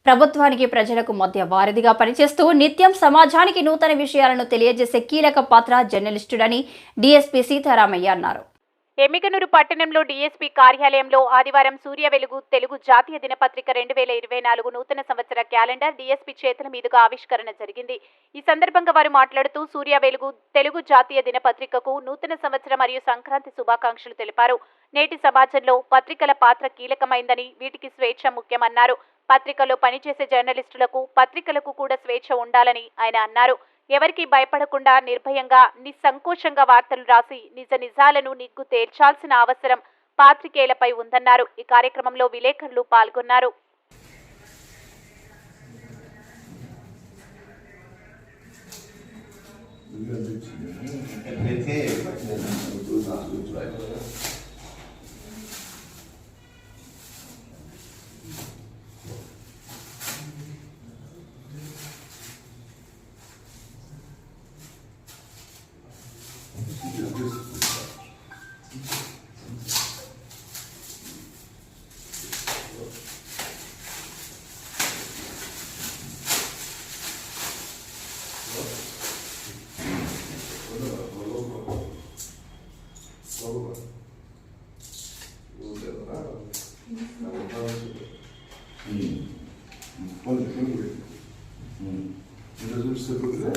ప్రభుత్వానికి ప్రజలకు మధ్య వారధిగా పనిచేస్తూ నిత్యం సమాజానికి నూతన విషయాలను తెలియజేసే కీలక పాత్ర జర్నలిస్టుడని డీఎస్పీ సీతారామయ్య అన్నారు. ఎమ్మిగనూరు పట్టణంలో డీఎస్పీ కార్యాలయంలో ఆదివారం సూర్య వెలుగు తెలుగు జాతీయ దినపత్రిక 2024 నూతన సంవత్సర క్యాలెండర్ డీఎస్పీ చేతుల మీదుగా ఆవిష్కరణ జరిగింది. ఈ సందర్భంగా వారు మాట్లాడుతూ సూర్య వెలుగు తెలుగు జాతీయ దినపత్రికకు నూతన సంవత్సర మరియు సంక్రాంతి శుభాకాంక్షలు తెలిపారు. నేటి సమాజంలో పత్రికల పాత్ర కీలకమైందని, వీటికి స్వేచ్ఛ ముఖ్యమన్నారు. పత్రికలో పనిచేసే జర్నలిస్టులకు, పత్రికలకు కూడా స్వేచ్ఛ ఉండాలని ఆయన అన్నారు. ఎవరికి భయపడకుండా నిర్భయంగా, నిస్సంకోచంగా వార్తలు రాసి నిజాలను నిగ్గు తేల్చాల్సిన అవసరం పాత్రికేయులపై ఉందన్నారు. ఈ కార్యక్రమంలో విలేకరులు పాల్గొన్నారు.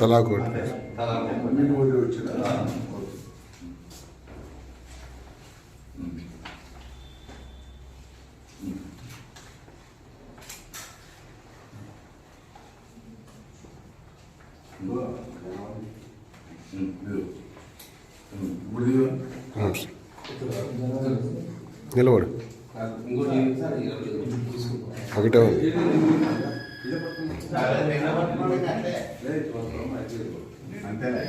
తలాకోట్ నిలబడు ఒకటే ఉంది. అంతేనా